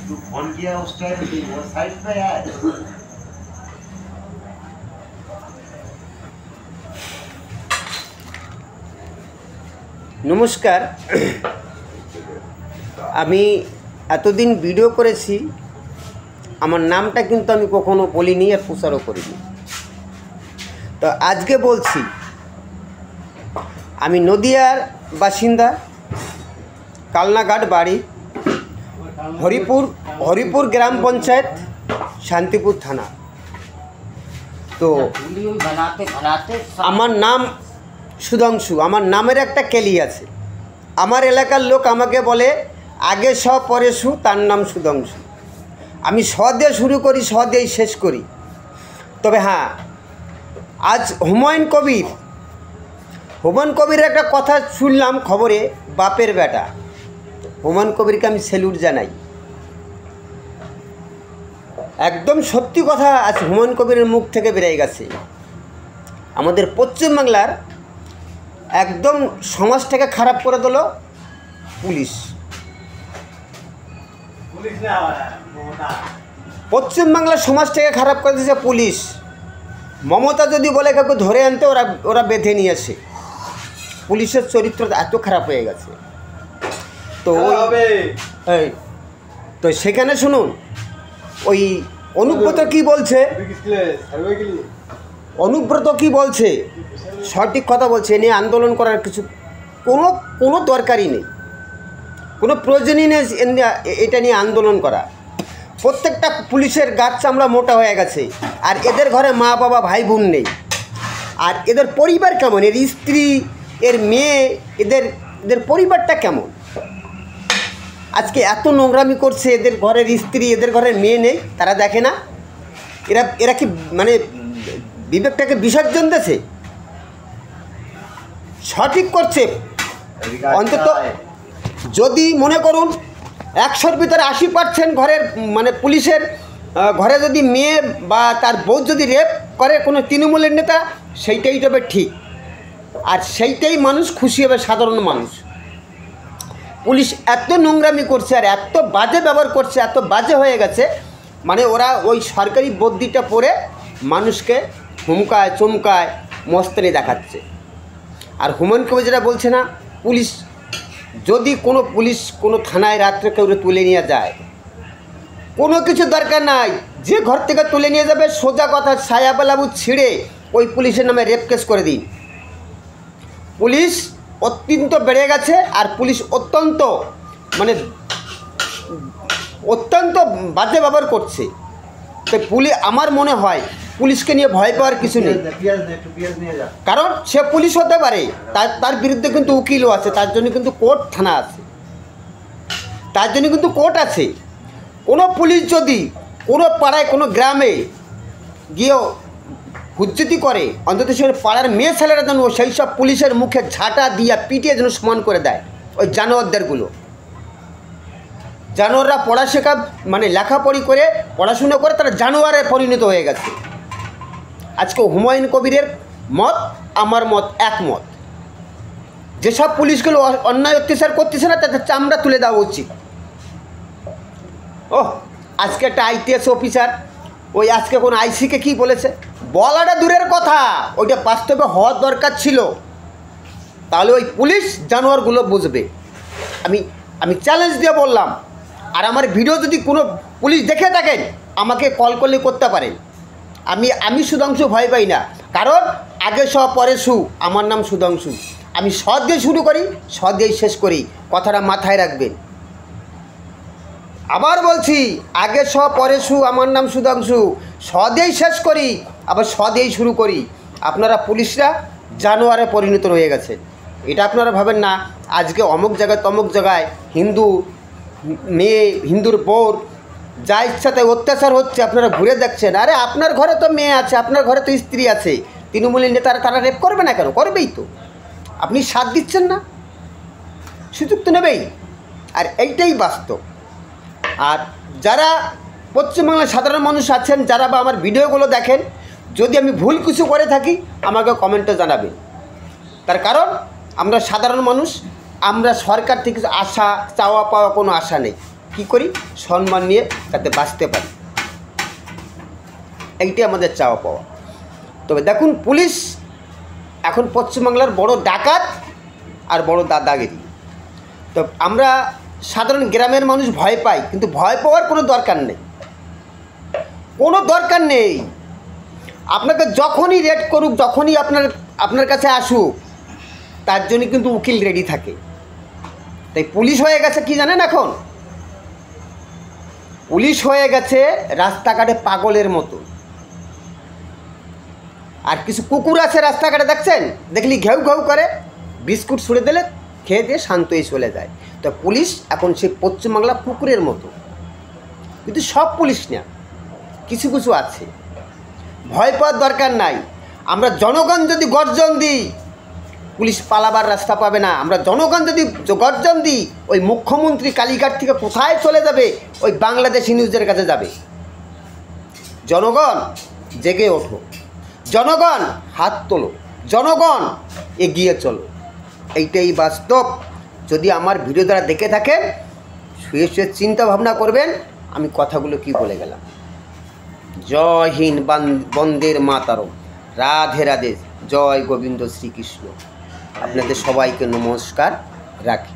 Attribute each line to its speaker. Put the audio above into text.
Speaker 1: तू फोन किया उस टाइम वो साइड पे है।
Speaker 2: নমস্কার, আমি এতদিন ভিডিও করেছি, আমার নামটা কিন্তু আমি কখনো বলিনি আর প্রচারও করিনি। তো আজকে বলছি, আমি নদিয়ার বাসিন্দা, কালনাঘাট বাড়ি, হরিপুর গ্রাম পঞ্চায়েত, শান্তিপুর থানা। তো আমার নাম সুধাংশু। আমার নামের একটা কেলি আছে। আমার এলাকার লোক আমাকে বলে আগে স পরে সু, তার নাম সুধাংশু। আমি স দিয়ে শুরু করি, স দিয়েই শেষ করি। তবে হ্যাঁ, আজ হুমায়ুন কবির একটা কথা শুনলাম খবরে, বাপের বেটা। হুমায়ুন কবিরকে আমি স্যালুট জানাই। একদম সত্যি কথা আজ হুমায়ুন কবিরের মুখ থেকে বেরিয়ে গেছে। আমাদের পশ্চিমবাংলার একদম সমাজটাকে খারাপ করে দিল পুলিশ। পশ্চিমবাংলার সমাজটাকে খারাপ করে দিয়েছে পুলিশ। মমতা যদি বলে কাউকে ধরে আনতে, ওরা বেঁধে নিয়ে আসে। পুলিশের চরিত্র এত খারাপ হয়ে গেছে। তো তো সেখানে শুনুন, ওই অনুব্রত কি বলছে, সঠিক কথা বলছে। এ নিয়ে আন্দোলন করার কোনো দরকারই নেই, কোনো প্রয়োজনই নেই এটা নিয়ে আন্দোলন করা। প্রত্যেকটা পুলিশের গাছ চামড়া মোটা হয়ে গেছে, আর এদের ঘরে মা বাবা ভাই বোন নেই। আর এদের পরিবার কেমন, এর স্ত্রী, এর মেয়ে, এদের পরিবারটা কেমন? আজকে এত নোংরামি করছে, এদের ঘরের স্ত্রী, এদের ঘরের মেয়ে নেই, তারা দেখে না? এরা কি মানে বিবেকটাকে বিসর্জন দিয়েছে? সঠিক করছে। অন্তত যদি মনে করুন 100-র ভিতরে 80% ঘরের মানে পুলিশের ঘরে যদি মেয়ে বা তার বউ যদি রেপ করে কোনো তৃণমূলের নেতা, সেইটাই তবে ঠিক, আর সেইটাই মানুষ খুশি হবে, সাধারণ মানুষ। পুলিশ এত নোংরামি করছে আর এত বাজে ব্যবহার করছে, এত বাজে হয়ে গেছে, মানে ওরা ওই সরকারি বদ্যিটা পরে মানুষকে হুমকায় চমকায় মস্তানি দেখাচ্ছে। আর হুমায়ুন কবির যেটা বলছে না, পুলিশ যদি কোনো থানায় রাত্রে কেউ তুলে নিয়ে যায়, কোনো কিছু দরকার নাই, যে ঘর থেকে তুলে নিয়ে যাবে সোজা কথা ছায়াবেলাবু ছিঁড়ে ওই পুলিশের নামে রেপ কেস করে দিন। পুলিশ অত্যন্ত বেড়ে গেছে, আর পুলিশ অত্যন্ত বাজে ব্যবহার করছে। তো আমার মনে হয় পুলিশকে নিয়ে ভয় পাওয়ার কিছু নেই, কারণ সে পুলিশ হতে পারে, তার বিরুদ্ধে কিন্তু উকিলও আছে, তার জন্য কিন্তু থানা আছে, তার জন্য কিন্তু কোর্ট আছে। কোনো পুলিশ যদি কোনো পাড়ায় কোনো গ্রামে গিয়ে হুজ্জতি করে, অন্তত সে পাড়ার মেয়ে ছেলেরা যেন সেই সব পুলিশের মুখে ঝাঁটা দিয়া পিটিয়ে যেন সমান করে দেয় ওই জানোয়াররা পড়াশেখা মানে লেখাপড়ি করে পড়াশুনো করে তারা জানোয়ারে পরিণত হয়ে গেছে। আজকে হুমায়ুন কবিরের মত আমার মত একমত। যেসব পুলিশগুলো অন্যায় অত্যাচার করতেছে না, তাদের চামড়া তুলে দেওয়া উচিত। আজকে একটা ITS অফিসার ওই আজকে কোন আইসিকে কি বলেছে, বলাটা দূরের কথা, ওইটা বাস্তবে হওয়ার দরকার ছিল, তাহলে ওই পুলিশ জানোয়ারগুলো বুঝবে। আমি চ্যালেঞ্জ দিয়ে বললাম। আর আমার ভিডিও যদি কোনো পুলিশ দেখে থাকেন, আমাকে কল করলে করতে পারেন। আমি সুধাংশু ভয় পাই না, কারণ আগে স পরে সু, আমার নাম সুধাংশু। আমি স দিয়ে শুরু করি, স দিয়েই শেষ করি, কথাটা মাথায় রাখবেন। আবার বলছি, আগে স পরে সু, আমার নাম সুধাংশু। স দিয়েই শেষ করি, আবার স দিয়েই শুরু করি। আপনারা পুলিশরা জানোয়ারে পরিণত হয়ে গেছে। এটা আপনারা ভাবেন না আজকে অমুক জায়গায় তমুক জায়গায় হিন্দু মেয়ে, হিন্দুর বউর যা ইচ্ছাতে অত্যাচার হচ্ছে, আপনারা ঘুরে দেখছেন। আরে আপনার ঘরে তো মেয়ে আছে, আপনার ঘরে তো স্ত্রী আছে, তৃণমূলের নেতারা তারা রেপ করবে না কেন? করবেই তো। আপনি সাথ দিচ্ছেন না, সুযোগ তো নেবেই। আর এইটাই বাস্তব। আর যারা পশ্চিমবাংলার সাধারণ মানুষ আছেন, যারা বা আমার ভিডিওগুলো দেখেন, যদি আমি ভুল কিছু করে থাকি আমাকে কমেন্টে জানাবেন। তার কারণ আমরা সাধারণ মানুষ, আমরা সরকার থেকে আশা চাওয়া পাওয়া কোনো আশা নেই। কী করি, সম্মান নিয়ে যাতে বাঁচতে পারি, এইটি আমাদের চাওয়া পাওয়া। তবে দেখুন, পুলিশ এখন পশ্চিমবাংলার বড় ডাকাত আর বড় দাদাগিরি। তো আমরা সাধারণ গ্রামের মানুষ ভয় পাই, কিন্তু ভয় পাওয়ার কোনো দরকার নেই, কোনো দরকার নেই। আপনাকে যখনই রেড করুক, যখনই আপনার কাছে আসুক, তার জন্য কিন্তু উকিল রেডি থাকে। তাই পুলিশ হয়ে গেছে কি জানেন, এখন পুলিশ হয়ে গেছে রাস্তাঘাটে পাগলের মতো। আর কিছু কুকুর আছে রাস্তাঘাটে, দেখছেন, দেখলি ঘেউ ঘেউ করে, বিস্কুট ছুঁড়ে দিলে খেয়ে দিয়ে শান্ত হয়ে চলে যায়। তো পুলিশ এখন সে পশ্চিমবাংলা কুকুরের মতো। কিন্তু সব পুলিশ না, কিছু কিছু আছে। ভয় পাওয়ার দরকার নাই। আমরা জনগণ যদি গর্জন দিই, পুলিশ পালাবার রাস্তা পাবে না। আমরা জনগণ যদি গর্জন দিই, ওই মুখ্যমন্ত্রী কালীঘাট থেকে কোথায় চলে যাবে, ওই বাংলাদেশি নিউজের কাছে যাবে। জনগণ জেগে ওঠো, জনগণ হাত তোলো, জনগণ এগিয়ে চলো, এইটাই বাস্তব। যদি আমার ভিডিও দ্বারা দেখে থাকেন, শুয়ে শুয়ে চিন্তা ভাবনা করবেন আমি কথাগুলো কি বলে গেলাম। জয় হিন্দ, বন্দের মাতরম, রাধে রাধে, জয় গোবিন্দ শ্রীকৃষ্ণ। আপনাদের সবাইকে নমস্কার রাখি।